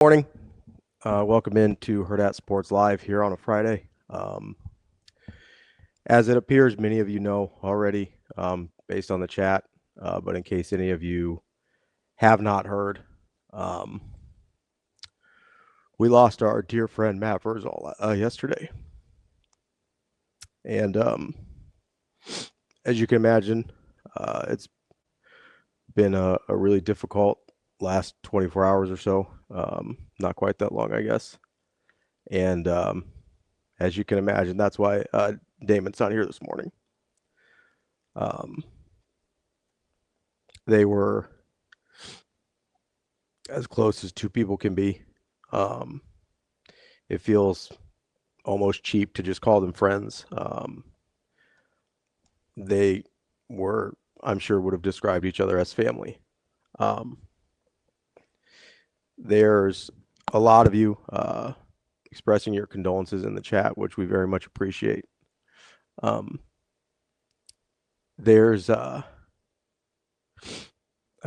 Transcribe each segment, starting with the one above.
Morning. Welcome into Hurrdat Sports Live here on a Friday. As it appears, many of you know already based on the chat, but in case any of you have not heard, um, we lost our dear friend Matt Vrzal yesterday. And as you can imagine, it's been a really difficult last 24 hours or so. Not quite that long, I guess. And as you can imagine, that's why Damon's not here this morning. They were as close as two people can be. It feels almost cheap to just call them friends. They were, I'm sure, would have described each other as family. There's a lot of you expressing your condolences in the chat, which we very much appreciate. There's I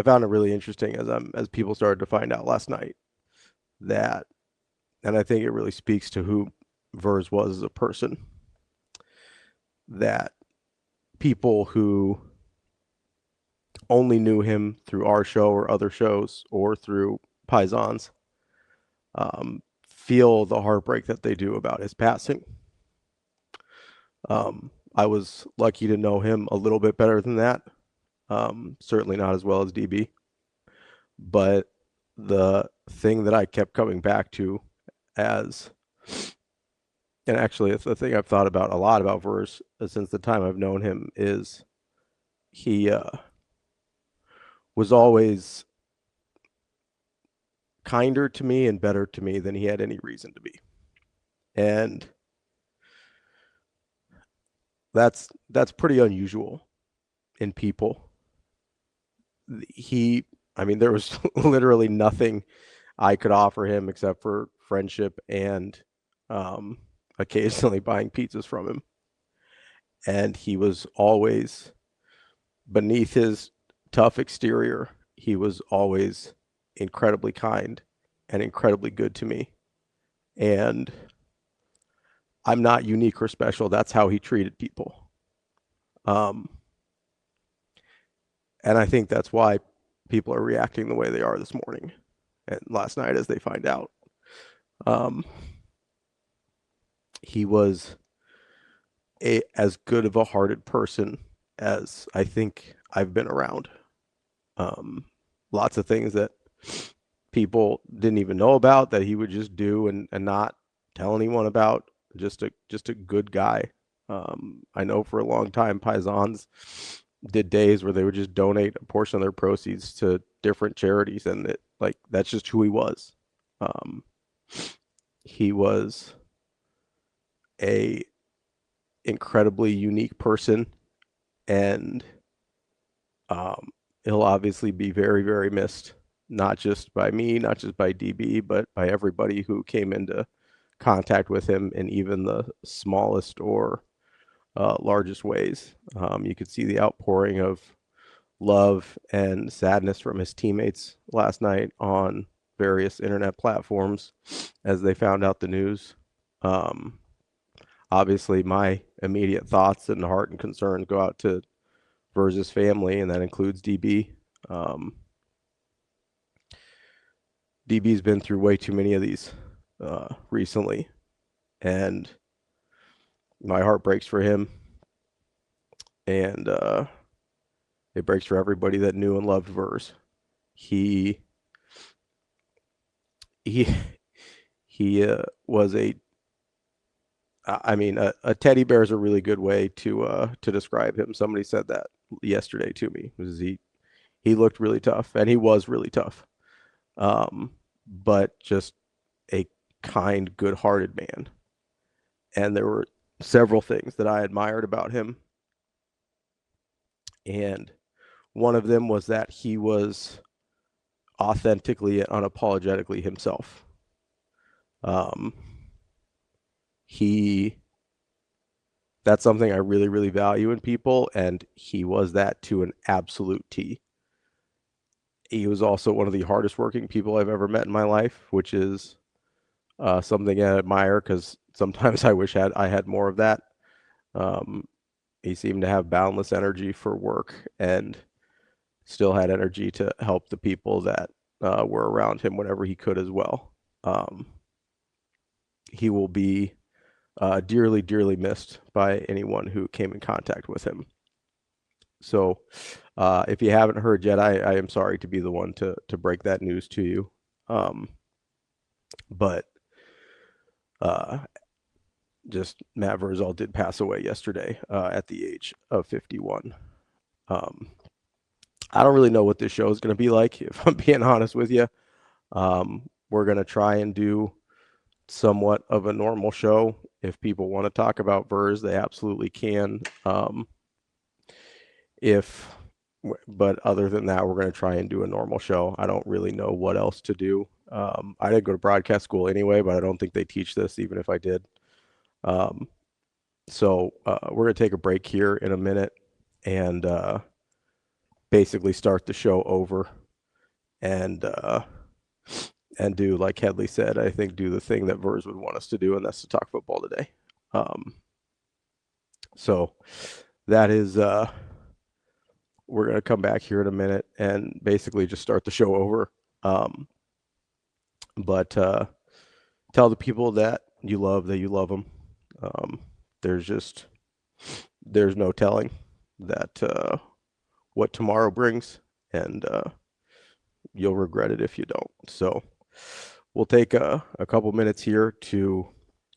found it really interesting as people started to find out last night that, and I think it really speaks to who Verz was as a person, that people who only knew him through our show or other shows or through Piezons feel the heartbreak that they do about his passing. I was lucky to know him a little bit better than that. Certainly not as well as DB. But the thing that I kept coming back to and actually it's the thing I've thought about a lot about Verz since the time I've known him, is he was always kinder to me and better to me than he had any reason to be. And that's pretty unusual in people. There was literally nothing I could offer him except for friendship and occasionally buying pizzas from him. And he was always, beneath his tough exterior, he was always incredibly kind and incredibly good to me. And I'm not unique or special. That's how he treated people. And I think that's why people are reacting the way they are this morning and last night as they find out. He was as good of a hearted person as I think I've been around. Lots of things that people didn't even know about that he would just do and not tell anyone about. Just a good guy. I know for a long time Piezons did days where they would just donate a portion of their proceeds to different charities, and that's just who he was. He was a incredibly unique person, and he'll obviously be very, very missed, not just by me, not just by DB, but by everybody who came into contact with him in even the smallest or largest ways. You could see the outpouring of love and sadness from his teammates last night on various internet platforms as they found out the news. Obviously, my immediate thoughts and heart and concerns go out to Verz's family, and that includes DB. DB's been through way too many of these recently, and my heart breaks for him, and it breaks for everybody that knew and loved Verz. He was a teddy bear is a really good way to describe him. Somebody said that yesterday to me. He looked really tough, and he was really tough, but just a kind, good-hearted man. And there were several things that I admired about him, and one of them was that he was authentically and unapologetically himself. That's something I really, really value in people, and he was that to an absolute T. he was also one of the hardest working people I've ever met in my life, which is something I admire because sometimes I wish I had more of that. Um, he seemed to have boundless energy for work and still had energy to help the people that were around him whenever he could as well. Um, he will be dearly, dearly missed by anyone who came in contact with him. So, if you haven't heard yet, I am sorry to be the one to break that news to you. Um, but uh, just Matt Vrzal did pass away yesterday at the age of 51. Um, I don't really know what this show is going to be like, if I'm being honest with you. We're going to try and do somewhat of a normal show. If people want to talk about Verz, they absolutely can. If But other than that, we're going to try and do a normal show. I don't really know what else to do. I didn't go to broadcast school anyway, but I don't think they teach this, even if I did. Um, so we're going to take a break here in a minute and basically start the show over and do, like Headley said, I think do the thing that Verz would want us to do, and that's to talk football today. So that is we're going to come back here in a minute and basically just start the show over. But tell the people that you love them. There's no telling that what tomorrow brings, and you'll regret it if you don't. So we'll take a couple minutes here to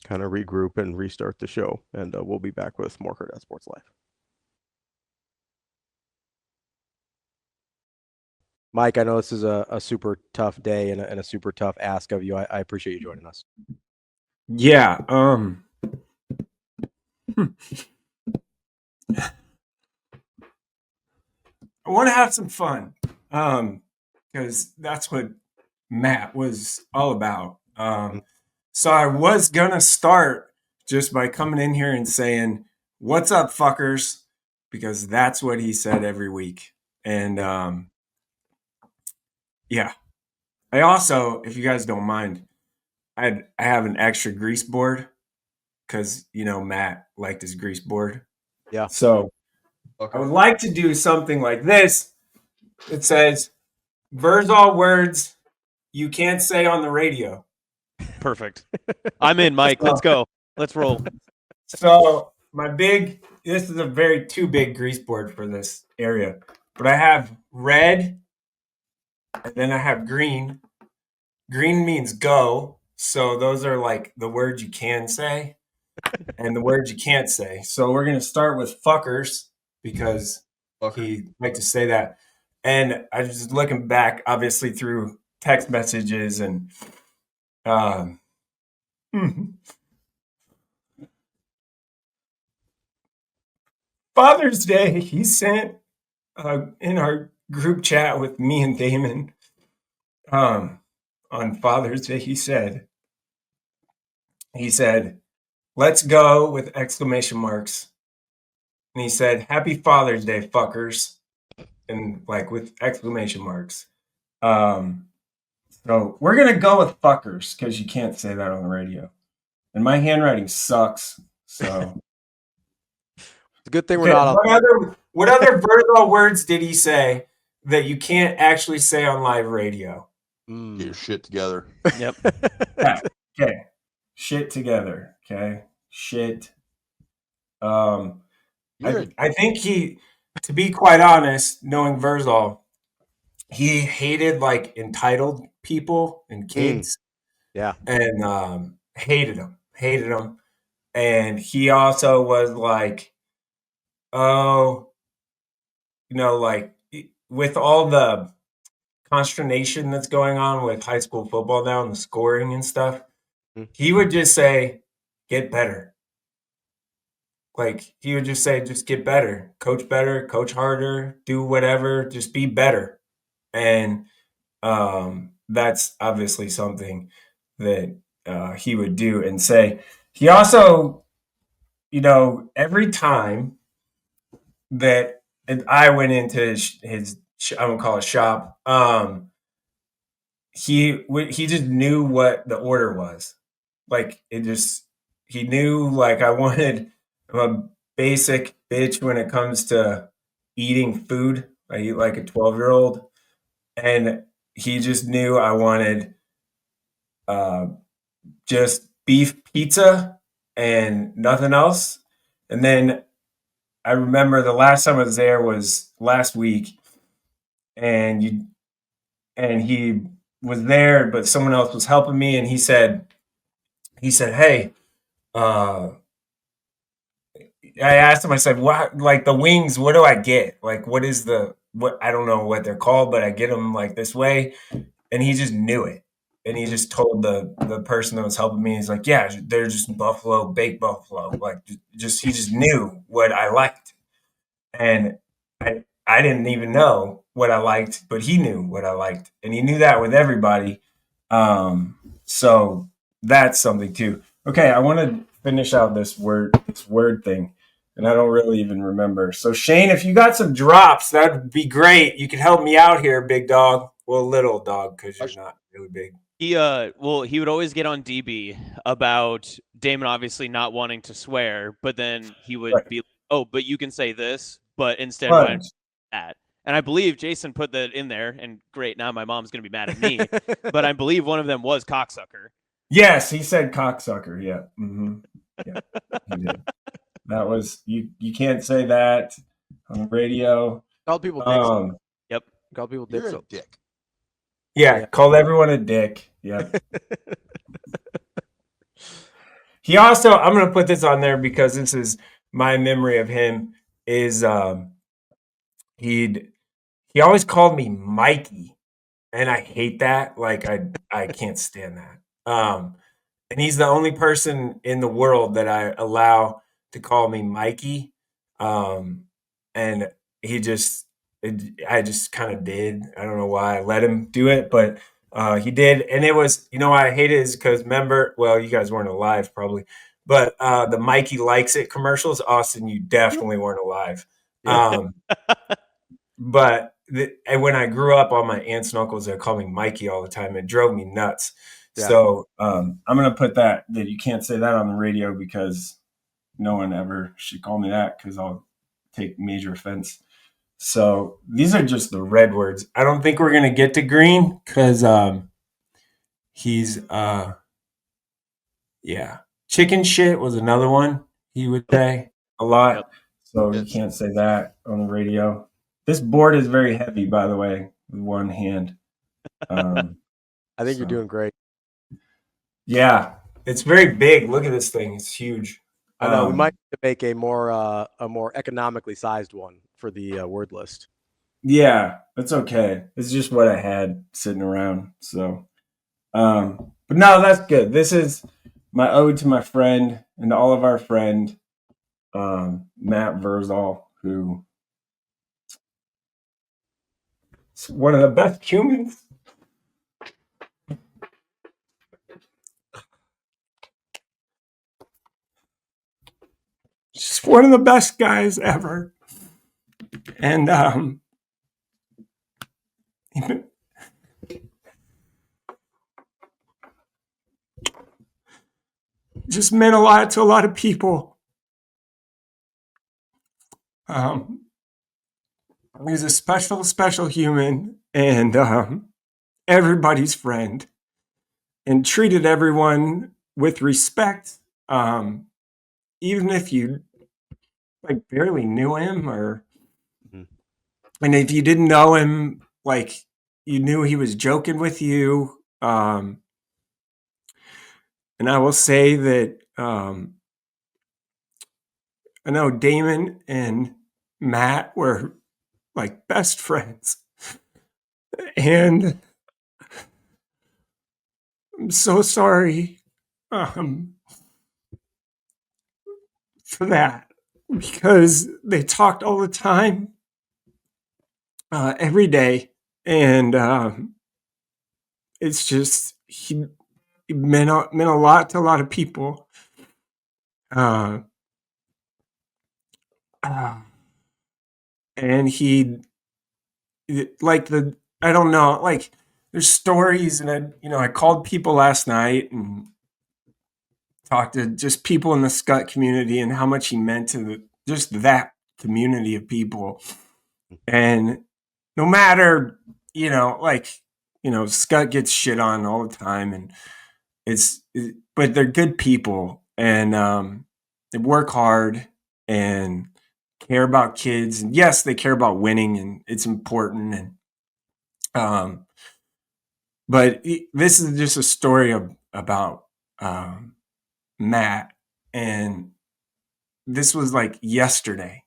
kind of regroup and restart the show, and we'll be back with more Hurrdat Sports Live. Mike, I know this is a super tough day and a super tough ask of you. I appreciate you joining us. Yeah. I want to have some fun. Because that's what Matt was all about. So I was gonna start just by coming in here and saying, "What's up, fuckers?" Because that's what he said every week. And yeah. I also, if you guys don't mind, I have an extra grease board because Matt liked his grease board. Yeah. So I would like to do something like this. It says Vrzal words you can't say on the radio. Perfect. I'm in, Mike. Let's go. Let's roll. So this is a very too big grease board for this area. But I have red and then I have green. Green means go. So those are like the words you can say and the words you can't say. So we're going to start with fuckers because he liked to say that. And I was just looking back, obviously, through text messages and Father's Day, he sent in our group chat with me and Damon on Father's Day, he said, let's go with exclamation marks. And he said, Happy Father's Day, fuckers. And like with exclamation marks. So we're going to go with fuckers because you can't say that on the radio. And my handwriting sucks. So it's a good thing we're not on. What other Vrzal words did he say that you can't actually say on live radio? Get your shit together. Yep. Yeah. Okay. Shit together. Okay. Shit. I think to be quite honest, knowing Vrzal, he hated like entitled people and kids. Yeah. And hated them. And he also was like, oh, like with all the consternation that's going on with high school football now and the scoring and stuff, he would just say, get better. Like he would just say, just get better, coach harder, do whatever, just be better. And that's obviously something that he would do and say. He also, every time that I went into his I won't call it shop. He just knew what the order was. Like he knew like I'm a basic bitch when it comes to eating food. I eat like a 12-year-old, and he just knew I wanted uh, just beef pizza and nothing else. And then I remember the last time I was there was last week, and he was there, but someone else was helping me, and he said, "Hey," uh, I asked him. I said, "What, like the wings? What do I get? Like, what is what? I don't know what they're called, but I get them like this way." And he just knew it, and he just told the person that was helping me. He's like, "Yeah, they're just buffalo, baked buffalo. Like, just he just knew what I liked." And I didn't even know what I liked, but he knew what I liked, and he knew that with everybody. So that's something too. Okay, I want to finish out this word thing, and I don't really even remember. So Shane, if you got some drops, that'd be great. You could help me out here, big dog. Well, little dog, because you're not really big. He would always get on DB about Damon obviously not wanting to swear, but then he would Right. be, "Oh, but you can say this," but instead Fudge. that. And I believe Jason put that in there. And great, now my mom's gonna be mad at me, but I believe one of them was cocksucker. Yes, he said cocksucker. Yeah. Mm-hmm. Yeah, he did. That was you. You can't say that on the radio. Called people dicks. Yep. Called people You're dicks. a dick. Yeah, called everyone a dick. Yeah. He also, I'm going to put this on there because this is my memory of him. Is he always called me Mikey, and I hate that. Like I can't stand that. And he's the only person in the world that I allow to call me Mikey. And he just, I just kind of did. I don't know why I let him do it, but he did. And it was, why I hate it is because remember, well, you guys weren't alive probably, but the Mikey Likes It commercials, Austin, you definitely weren't alive. Yeah. But and when I grew up, all my aunts and uncles they called me Mikey all the time. It drove me nuts. Yeah. So I'm gonna put that you can't say that on the radio because no one ever should call me that because I'll take major offense. So these are just the red words. I don't think we're gonna get to green because he's yeah. Chicken shit was another one he would say a lot. Yep. So you can't say that on the radio. This board is very heavy, by the way, with one hand. I think you're doing great. Yeah, it's very big. Look at this thing; it's huge. I know we might make a more economically sized one for the word list. Yeah, that's okay. It's just what I had sitting around. So, but no, that's good. This is my ode to my friend and all of our friend, Matt Vrzal, who is one of the best humans. Just one of the best guys ever. And just meant a lot to a lot of people. He's a special human and everybody's friend and treated everyone with respect. Even if you like barely knew him and if you didn't know him, like you knew he was joking with you. And I will say that I know Damon and Matt were like best friends. And I'm so sorry for that because they talked all the time, every day. And it's just, he meant a lot to a lot of people. And he I don't know, like there's stories, and I called people last night and talked to just people in the Scut community and how much he meant to just that community of people. And no matter, Scut gets shit on all the time, and but they're good people, and they work hard and care about kids. And yes, they care about winning, and it's important. And but this is just a story about Matt, and this was like yesterday.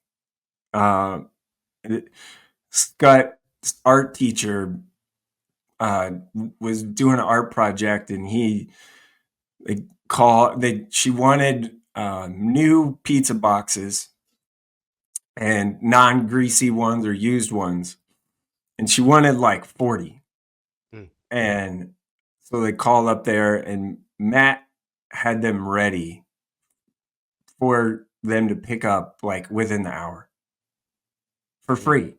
Scott's art teacher was doing an art project, and she wanted new pizza boxes and non-greasy ones or used ones, and she wanted like 40. And so they called up there, and Matt had them ready for them to pick up like within the hour for free,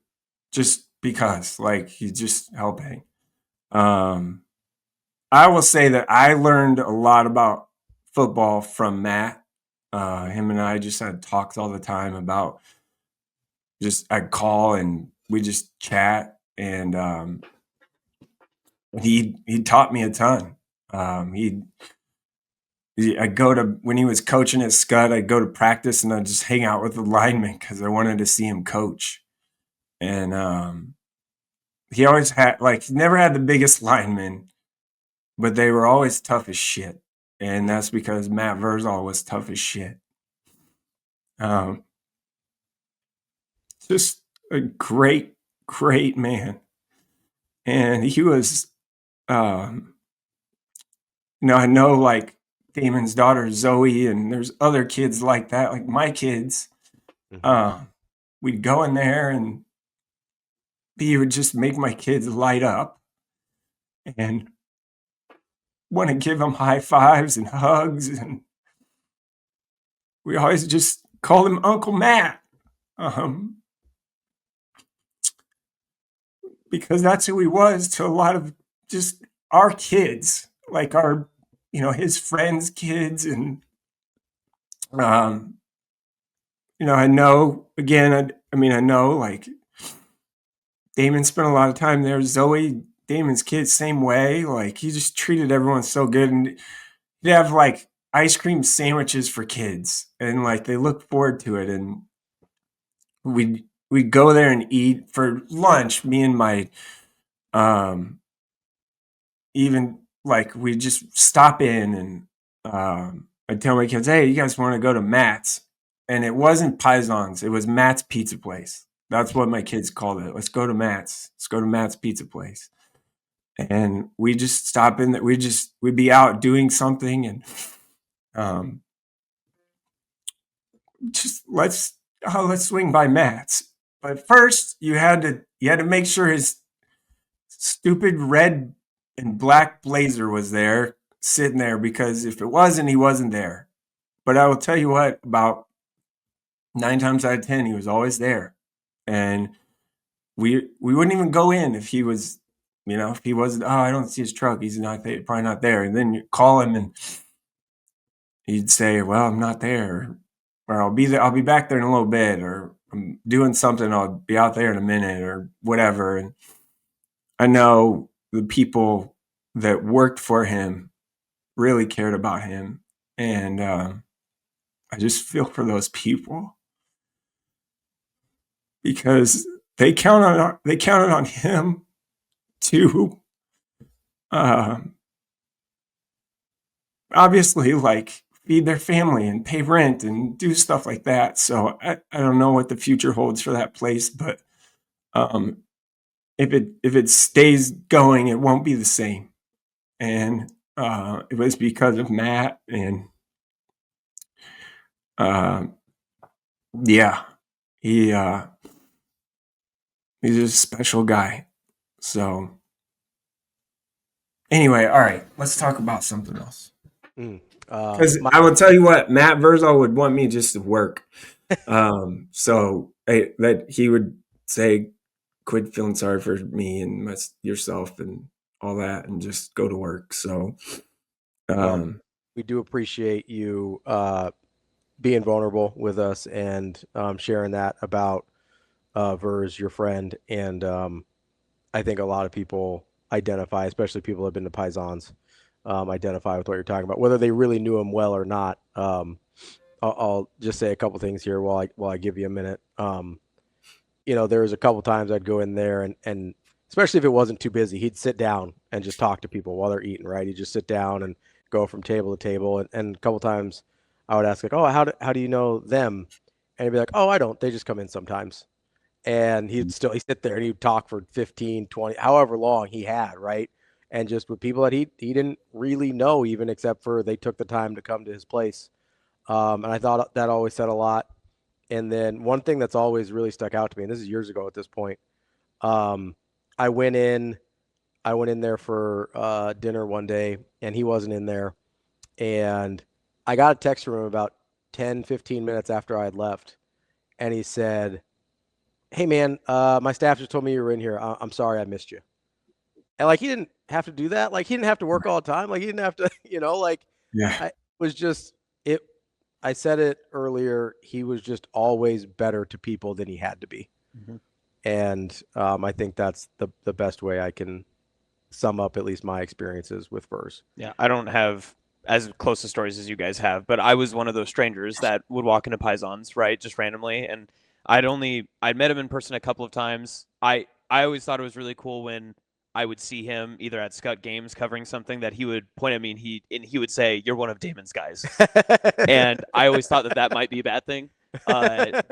just because like he's just helping. I will say that I learned a lot about football from Matt. Him and I just had talks all the time about I'd call and we just chat, and he taught me a ton. I'd go to, when he was coaching at Scud, I'd go to practice and I'd just hang out with the linemen because I wanted to see him coach. And he always had, he never had the biggest linemen, but they were always tough as shit. And that's because Matt Vrzal was tough as shit. Just a great, great man. And he was, I know like Damon's daughter, Zoe, and there's other kids like that, like my kids. We'd go in there and he would just make my kids light up and want to give them high fives and hugs. And we always just called him Uncle Matt. Because that's who he was to a lot of just our kids, like our, his friends' kids. And, I know, again, I know like Damon spent a lot of time there. Zoe, Damon's kids, same way. Like he just treated everyone so good. And he'd have like ice cream sandwiches for kids, and like they look forward to it. And we'd go there and eat for lunch, me and my even like we just stop in, and I'd tell my kids, hey, you guys want to go to Matt's? And it wasn't Piezon's, it was Matt's Pizza Place. That's what my kids called it. Let's go to Matt's. Let's go to Matt's Pizza Place. And we just stop in. We'd be out doing something, and just let's swing by Matt's. But first, you had to make sure his stupid red and black blazer was there, sitting there, because if it wasn't, he wasn't there. But I will tell you what, about 9 times out of 10, he was always there. And we wouldn't even go in if he was, if he wasn't, I don't see his truck, he's probably not there. And then you call him and he'd say, well, I'm not there, or I'll be back there in a little bit, or I'm doing something, I'll be out there in a minute, or whatever. And I know the people that worked for him really cared about him. And I just feel for those people, because they counted on him to obviously like feed their family and pay rent and do stuff like that. So I don't know what the future holds for that place, but if it stays going, it won't be the same. And it was because of Matt, and yeah, he's a special guy. So anyway, all right, let's talk about something else. Because I will tell you what, Matt Vrzal would want me just to work. So that he would say, quit feeling sorry for me and yourself and all that, and just go to work. So, we do appreciate you being vulnerable with us and sharing that about Verz, your friend. And I think a lot of people identify, especially people who have been to Piezons, identify with what you're talking about, whether they really knew him well or not. I'll just say a couple things here while I give you a minute. There was a couple times I'd go in there and especially if it wasn't too busy, he'd sit down and just talk to people while they're eating, right? He'd just sit down and go from table to table. And a couple times I would ask, like, oh, how do you know them? And he'd be like, oh, I don't. They just come in sometimes. And he'd sit there and he'd talk for 15, 20, however long he had, right? And just with people that he didn't really know even, except for they took the time to come to his place. And I thought that always said a lot. And then one thing that's always really stuck out to me, and this is years ago at this point, I went in there for dinner one day, and he wasn't in there. And I got a text from him about 10, 15 minutes after I had left. And he said, hey, man, my staff just told me you were in here. I'm sorry I missed you. And, like, he didn't have to do that. Like, he didn't have to work all the time. Like, he didn't have to, yeah. I said it earlier, he was just always better to people than he had to be. Mm-hmm. And I think that's the best way I can sum up at least my experiences with Verz. Yeah, I don't have as close to stories as you guys have, but I was one of those strangers that would walk into Piezons, right, just randomly, and I'd met him in person a couple of times. I always thought it was really cool when I would see him either at Scut games covering something that he would point at me and he would say, "You're one of Damon's guys," and I always thought that might be a bad thing, but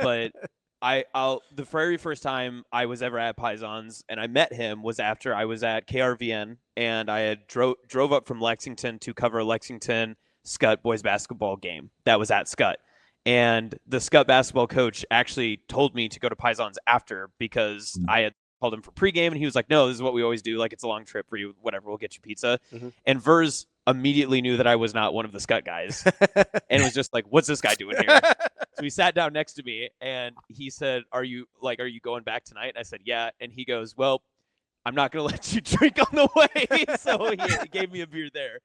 the very first time I was ever at Piezons and I met him was after I was at KRVN and I had drove up from Lexington to cover a Lexington Scut boys basketball game that was at Scut. And the Scut basketball coach actually told me to go to Piezons after because I had called him for pregame and he was like, no, this is what we always do. Like, it's a long trip for you, whatever, we'll get you pizza. Mm-hmm. And Verz immediately knew that I was not one of the Scut guys and was just like, what's this guy doing here? So he sat down next to me and he said, are you going back tonight? And I said, yeah. And he goes, well, I'm not going to let you drink on the way. So he gave me a beer there.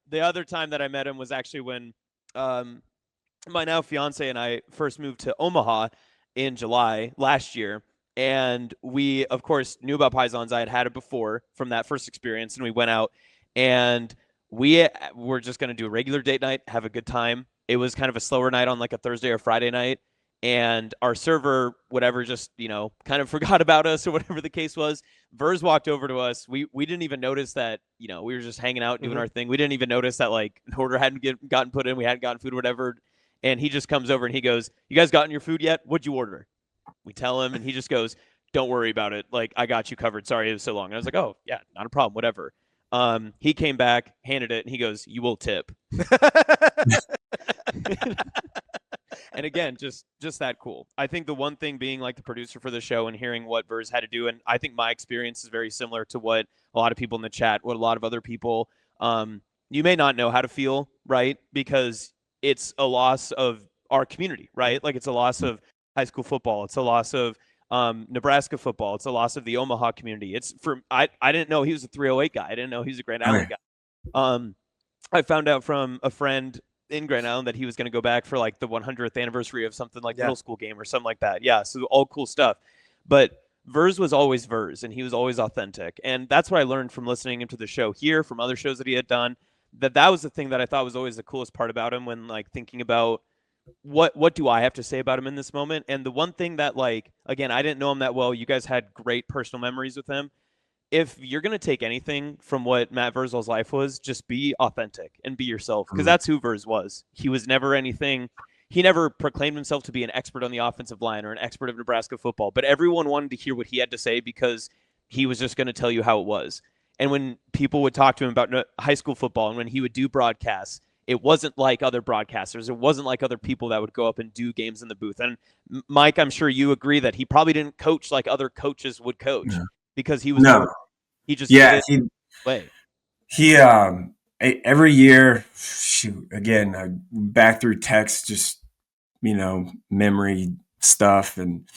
The other time that I met him was actually when my now fiance and I first moved to Omaha in July last year. And we, of course, knew about Piezons. I had it before from that first experience. And we went out and we were just going to do a regular date night, have a good time. It was kind of a slower night on like a Thursday or Friday night. And our server, whatever, just, kind of forgot about us or whatever the case was. Verz walked over to us. We didn't even notice that, we were just hanging out doing our thing. We didn't even notice that like an order hadn't gotten put in. We hadn't gotten food or whatever. And he just comes over and he goes, you guys gotten your food yet? What'd you order? We tell him and he just goes, don't worry about it. Like, I got you covered. Sorry it was so long. And I was like, oh, yeah, not a problem. Whatever. He came back, handed it, and he goes, you will tip. And again, just that cool. I think the one thing being like the producer for the show and hearing what Verz had to do, and I think my experience is very similar to what a lot of people in the chat, what a lot of other people, you may not know how to feel, right? Because it's a loss of our community, right? Like, it's a loss of high school football. It's a loss of Nebraska football. It's a loss of the Omaha community. I didn't know he was a 308 guy. I didn't know he was a Grand Island guy. I found out from a friend in Grand Island that he was going to go back for like the 100th anniversary of something like middle school game or something like that. Yeah, so all cool stuff. But Verz was always Verz, and he was always authentic. And that's what I learned from listening to the show here, from other shows that he had done, that was the thing that I thought was always the coolest part about him when like thinking about what do I have to say about him in this moment. And the one thing that, like, again, I didn't know him that well. You guys had great personal memories with him. If you're going to take anything from what Matt Vrzal's life was, just be authentic and be yourself, because that's who Verz was. He was never anything. He never proclaimed himself to be an expert on the offensive line or an expert of Nebraska football, but everyone wanted to hear what he had to say because he was just going to tell you how it was. And when people would talk to him about high school football and when he would do broadcasts, it wasn't like other broadcasters. It wasn't like other people that would go up and do games in the booth. And Mike, I'm sure you agree that he probably didn't coach like other coaches would coach because he was he just did it way. He every year, again, back through text, just memory stuff, and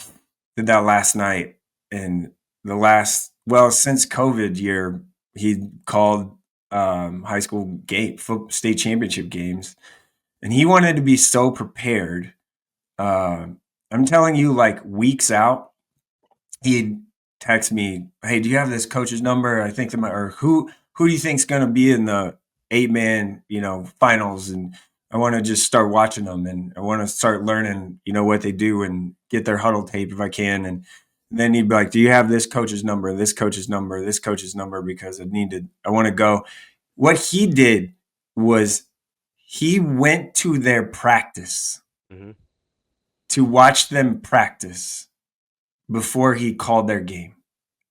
did that last night. And since COVID year, he called high school state championship games, and he wanted to be so prepared. I'm telling you, like weeks out, he'd text me, "Hey, do you have this coach's number? I think or who do you think's going to be in the 8-man, finals?" And I want to just start watching them, and I want to start learning, what they do, and get their huddle tape if I can. And then he'd be like, "Do you have this coach's number, this coach's number, this coach's number? Because I want to go." What he did was he went to their practice to watch them practice before he called their game.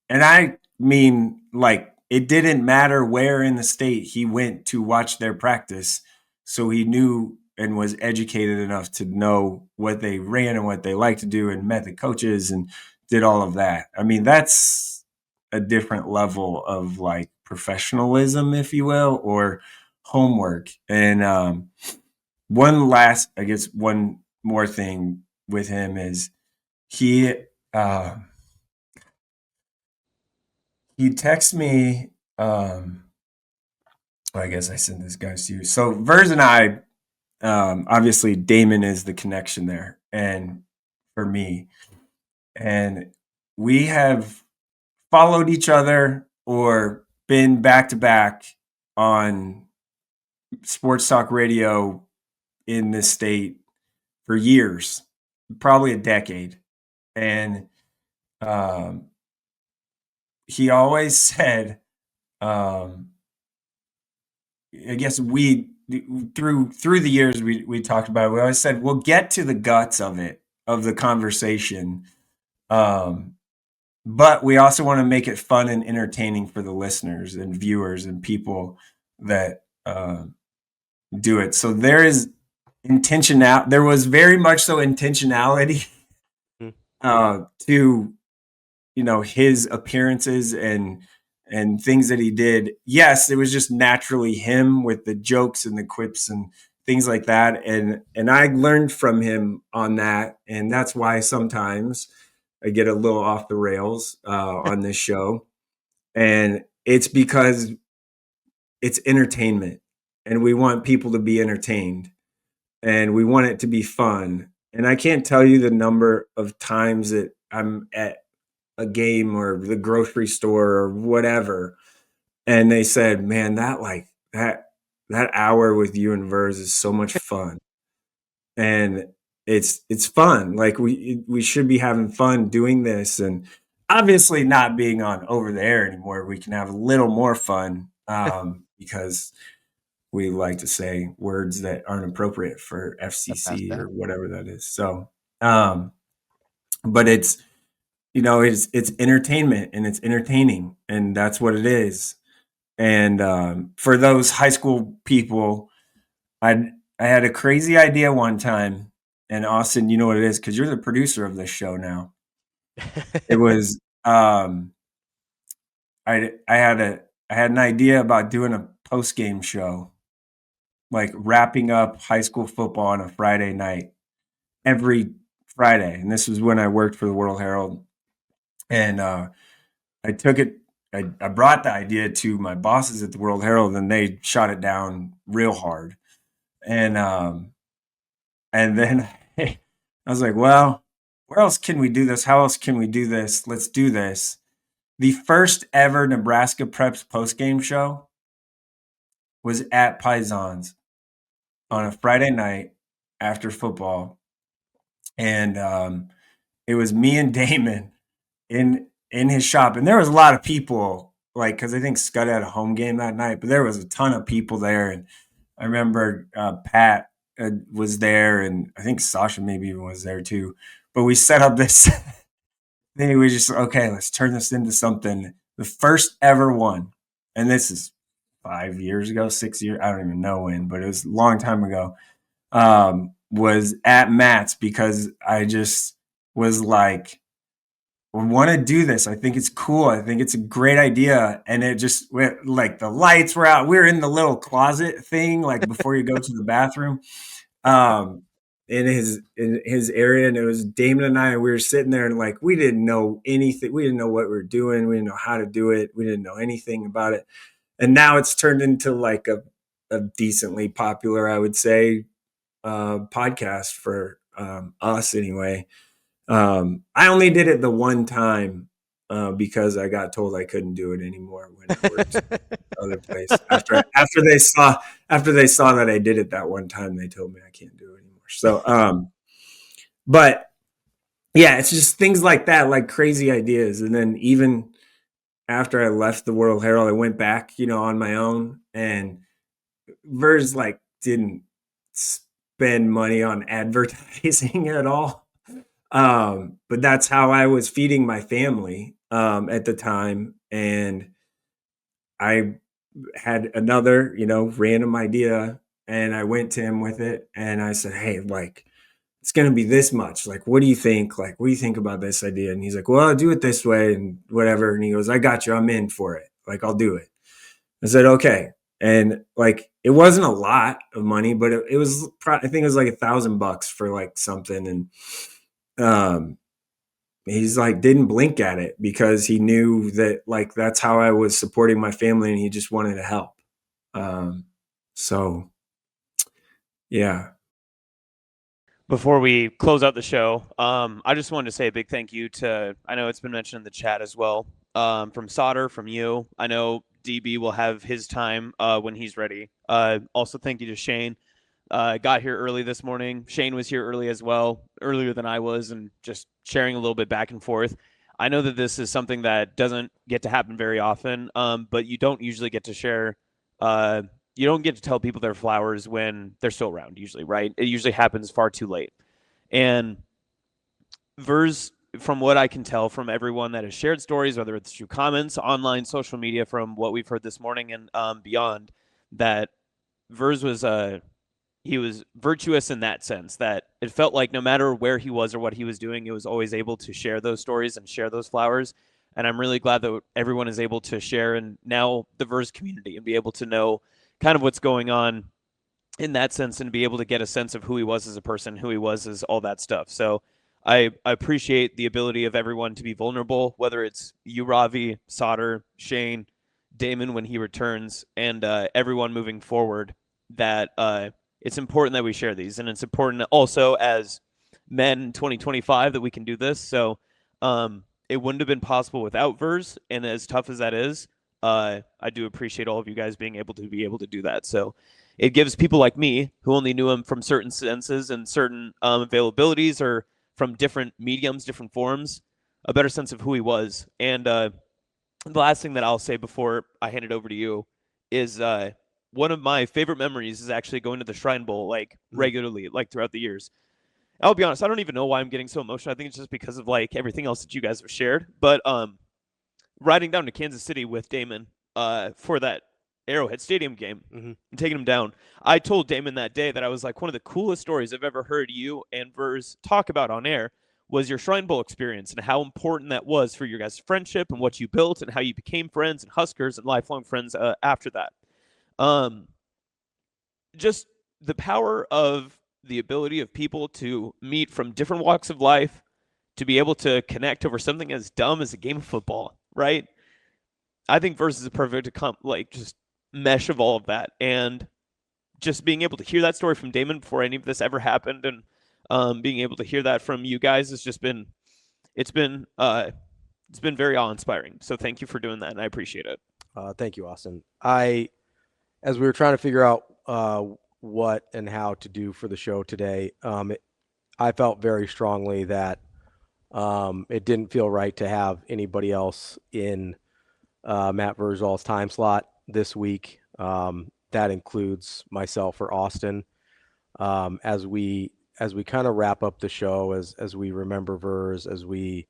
And I mean, like, it didn't matter where in the state he went to watch their practice. So he knew and was educated enough to know what they ran and what they like to do, and met the coaches and did all of that. I mean, that's a different level of like professionalism, if you will, or homework. And one more thing with him is he texts me. I guess I sent this guy to you. So Verz and I, obviously Damon is the connection there, and for me, and we have followed each other or been back to back on sports talk radio in this state for years, probably a decade. And he always said, I guess we through the years we talked about it, we always said we'll get to the guts of the conversation, but we also want to make it fun and entertaining for the listeners and viewers and people that do it. So there is there was very much so intentionality to his appearances and things that he did. Yes, it was just naturally him with the jokes and the quips and things like that. And I learned from him on that. And that's why sometimes I get a little off the rails on this show. And it's because it's entertainment, and we want people to be entertained, and we want it to be fun. And I can't tell you the number of times that I'm at a game or the grocery store or whatever, and they said, "Man, that hour with you and Verz is so much fun." And it's fun. Like we should be having fun doing this, and obviously not being on over the air anymore. We can have a little more fun because we like to say words that aren't appropriate for FCC or whatever that is. So, but it's entertainment, and it's entertaining, and that's what it is. And for those high school people, I had a crazy idea one time, and Austin, you know what it is because you're the producer of this show now. It was I had an idea about doing a post-game show, like wrapping up high school football on a Friday night every Friday. And this was when I worked for the World Herald. And I brought the idea to my bosses at the World Herald, and they shot it down real hard. And then I was like, well, where else can we do this? How else can we do this? Let's do this. The first ever Nebraska Preps post-game show was at Piezon's on a Friday night after football. And it was me and Damon in his shop. And there was a lot of people, like, because I think Scud had a home game that night, but there was a ton of people there. And I remember Pat was there, and I think Sasha maybe even was there too. But we set up this thing. We just, okay, let's turn this into something. The first ever one, and this is 5 years ago, 6 years, I don't even know when, but it was a long time ago, was at Matt's, because I just was like, I want to do this. I think it's cool. I think it's a great idea. And it just went, like, the lights were out. We were in the little closet thing, like before you go to the bathroom. in his area, and it was Damon and I. We were sitting there, and like we didn't know anything. We didn't know what we were doing. We didn't know how to do it. We didn't know anything about it. And now it's turned into like a decently popular, I would say, podcast for us anyway. I only did it the one time because I got told I couldn't do it anymore when I worked other place. After they saw that I did it that one time, they told me I can't do it anymore. So, but yeah, it's just things like that, like crazy ideas. And then even after I left the World Herald, I went back, on my own, and Verz like didn't spend money on advertising at all. But that's how I was feeding my family at the time. And I had another, random idea, and I went to him with it, and I said, hey, like, it's going to be this much. Like, what do you think? Like, what do you think about this idea? And he's like, well, I'll do it this way and whatever. And he goes, I got you. I'm in for it. Like, I'll do it. I said, okay. And like, it wasn't a lot of money, but it was, I think it was like $1,000 for like something. And, he's like, didn't blink at it because he knew that like, that's how I was supporting my family, and he just wanted to help. So yeah. Before we close out the show, I just wanted to say a big thank you to, I know it's been mentioned in the chat as well, from Sautter, from you. I know DB will have his time when he's ready. Also, thank you to Shane. Got here early this morning. Shane was here early as well, earlier than I was, and just sharing a little bit back and forth. I know that this is something that doesn't get to happen very often, but you don't usually get to share you don't get to tell people their flowers when they're still around, usually, right? It usually happens far too late. And Verz, from what I can tell from everyone that has shared stories, whether it's through comments, online, social media, from what we've heard this morning and beyond, that Verz was he was virtuous in that sense, that it felt like no matter where he was or what he was doing, he was always able to share those stories and share those flowers. And I'm really glad that everyone is able to share, and now the Verz community, and be able to know kind of what's going on in that sense, and be able to get a sense of who he was as a person, who he was as all that stuff. So I appreciate the ability of everyone to be vulnerable, whether it's you, Ravi, Sautter, Shane, Damon when he returns, and everyone moving forward, that it's important that we share these. And it's important also as men in 2025 that we can do this. So it wouldn't have been possible without Verz, and as tough as that is, I do appreciate all of you guys being able to do that. So it gives people like me, who only knew him from certain senses and certain availabilities, or from different mediums, different forms, a better sense of who he was. And the last thing that I'll say before I hand it over to you is one of my favorite memories is actually going to the Shrine Bowl, like regularly, like throughout the years. I'll be honest, I don't even know why I'm getting so emotional. I think it's just because of like everything else that you guys have shared. But riding down to Kansas City with Damon for that Arrowhead Stadium game and taking him down, I told Damon that day that I was like, one of the coolest stories I've ever heard you and Verz talk about on air was your Shrine Bowl experience, and how important that was for your guys' friendship and what you built, and how you became friends and Huskers and lifelong friends after that. Just the power of the ability of people to meet from different walks of life, to be able to connect over something as dumb as a game of football, right? I think Verz is a perfect just mesh of all of that. And just being able to hear that story from Damon before any of this ever happened, and being able to hear that from you guys has just been, it's been very awe-inspiring. So thank you for doing that, and I appreciate it. Thank you, Austin. As we were trying to figure out what and how to do for the show today, I felt very strongly that it didn't feel right to have anybody else in Matt Vrzal's time slot this week. That includes myself or Austin. As we kind of wrap up the show, as we remember Verz, as we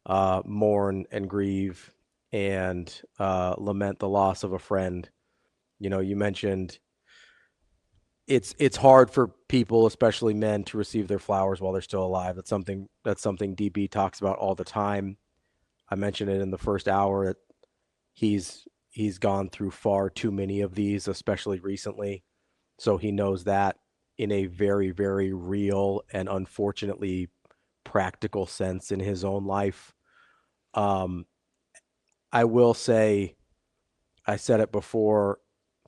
mourn and grieve and lament the loss of a friend. You mentioned it's hard for people, especially men, to receive their flowers while they're still alive. That's something DB talks about all the time. I mentioned it in the first hour that he's gone through far too many of these, especially recently. So he knows that. in a very, very real and unfortunately practical sense in his own life. I will say, I said it before,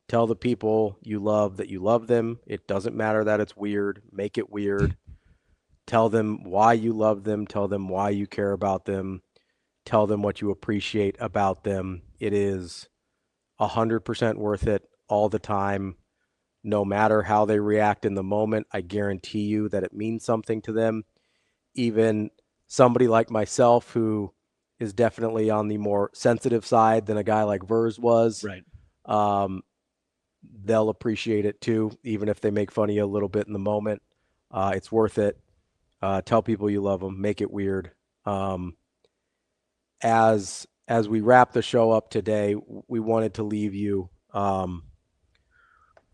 tell the people you love that you love them. It doesn't matter that it's weird. Make it weird. Tell them why you love them. Tell them why you care about them. Tell them what you appreciate about them. It is 100% worth it all the time. No matter how they react in the moment, I guarantee you that it means something to them. Even somebody like myself, who is definitely on the more sensitive side than a guy like Verz was, Right. They'll appreciate it too, even if they make fun of you a little bit in the moment. It's worth it. Tell people you love them. Make it weird. As we wrap the show up today, we wanted to leave you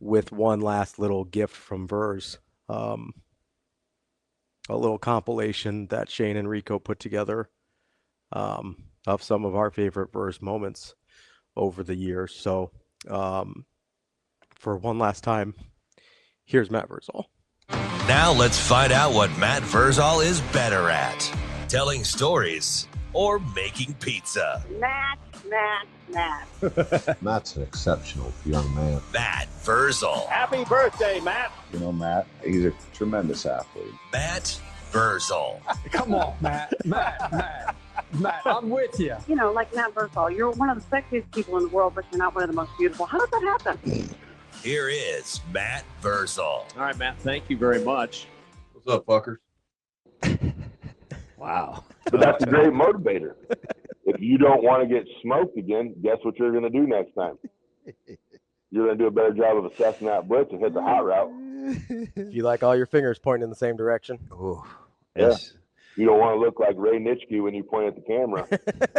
with one last little gift from Verz. A little compilation that Shane and Rico put together of some of our favorite Verz moments over the years. So for one last time, here's Matt Vrzal. Now let's find out what Matt Verszall is better at. Telling stories or making pizza. Matt. Matt's an exceptional young man. Matt Verszall. Happy birthday, Matt. You know, Matt, he's a tremendous athlete. Matt Verszall. Come on, Matt, I'm with you. You know, like Matt Verszall, you're one of the sexiest people in the world, but you're not one of the most beautiful. How does that happen? Here is Matt Verszall. All right, Matt, thank you very much. What's up, fuckers? Wow. But that's a great motivator. If you don't want to get smoked again, guess what you're going to do next time? You're going to do a better job of assessing that blitz and hit the hot route. If you like all your fingers pointing in the same direction. Oh, yes. Yeah. You don't want to look like Ray Nitschke when you point at the camera.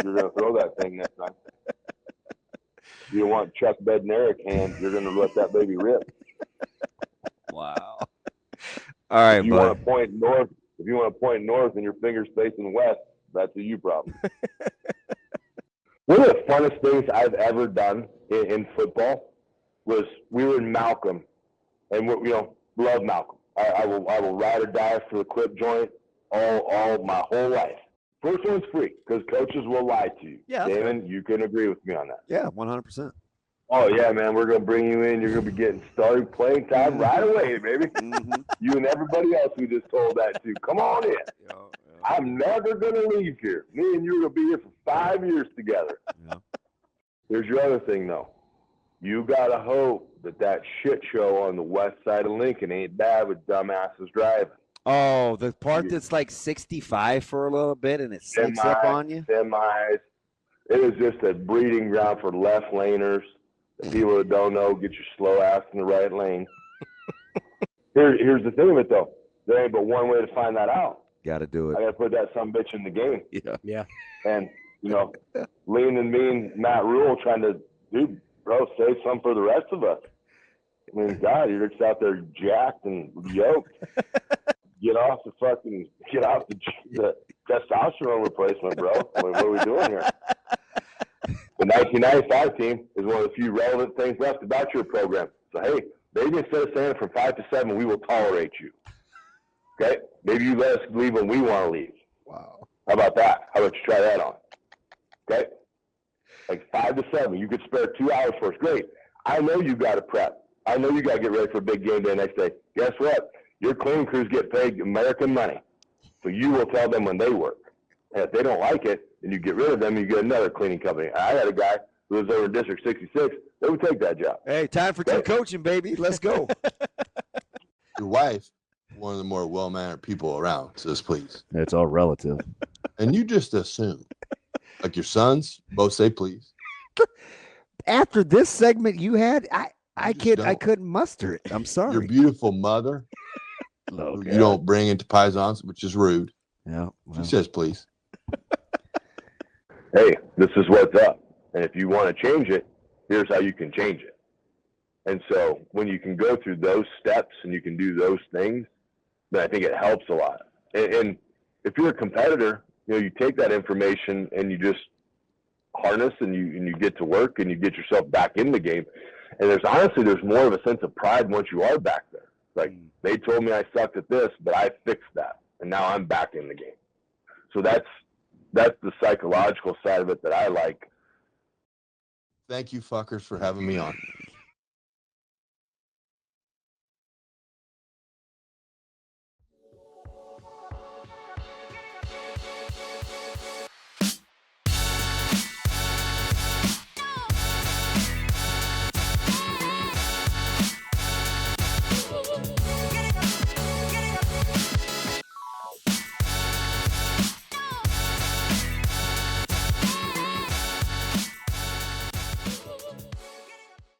You're going to throw that thing next time. You don't want Chuck Bednarik hand. You're going to let that baby rip. Wow. All right, if you want to point north, and your fingers facing west, that's a you problem. One of the funnest things I've ever done in football was we were in Malcolm, and love Malcolm. I will ride or die for the clip joint all my whole life. First one's free because coaches will lie to you. Yeah, Damon, you can agree with me on that. Yeah, 100%. Oh, yeah, man, we're going to bring you in. You're going to be getting started playing time right away, baby. Mm-hmm. You and everybody else we just told that to. Come on in. Yeah. I'm never going to leave here. Me and you are going to be here for 5 years together. Yeah. Here's your other thing, though. You got to hope that shit show on the west side of Lincoln ain't bad with dumbasses driving. Oh, the part that's like 65 for a little bit and it sneaks up on you? Semis. It is just a breeding ground for left laners. The people that don't know, get your slow ass in the right lane. Here's the thing of it, though. There ain't but one way to find that out. Got to do it. I got to put that sumbitch in the game. Yeah. And, lean and mean Matt Rule trying to, dude, bro, save some for the rest of us. I mean, God, you're just out there jacked and yoked. Get off the testosterone replacement, bro. What are we doing here? The 1995 team is one of the few relevant things left about your program. So, hey, maybe instead of saying from 5 to 7, we will tolerate you. Okay? Maybe you let us leave when we want to leave. Wow. How about that? How about you try that on? Okay? Like 5 to 7. You could spare 2 hours for us. Great. I know you got to prep. I know you got to get ready for a big game day next day. Guess what? Your cleaning crews get paid American money. So you will tell them when they work. And if they don't like it, then you get rid of them and you get another cleaning company. I had a guy who was over in District 66. They would take that job. Hey, time for team coaching, baby. Let's go. Your wife, one of the more well-mannered people around, says please. It's all relative. And you just assume. Like your sons both say please. After this segment you had, I don't. couldn't muster it. I'm sorry. Your beautiful mother, who you don't bring into Piezons, which is rude. Yeah. Well. She says please. Hey, this is what's up. And if you want to change it, here's how you can change it. And so when you can go through those steps and you can do those things, then I think it helps a lot. And if you're a competitor, you take that information and you just harness and you get to work and you get yourself back in the game. And there's more of a sense of pride once you are back there. Like, they told me I sucked at this, but I fixed that, and now I'm back in the game. So that's the psychological side of it that I like. Thank you, fuckers, for having me on.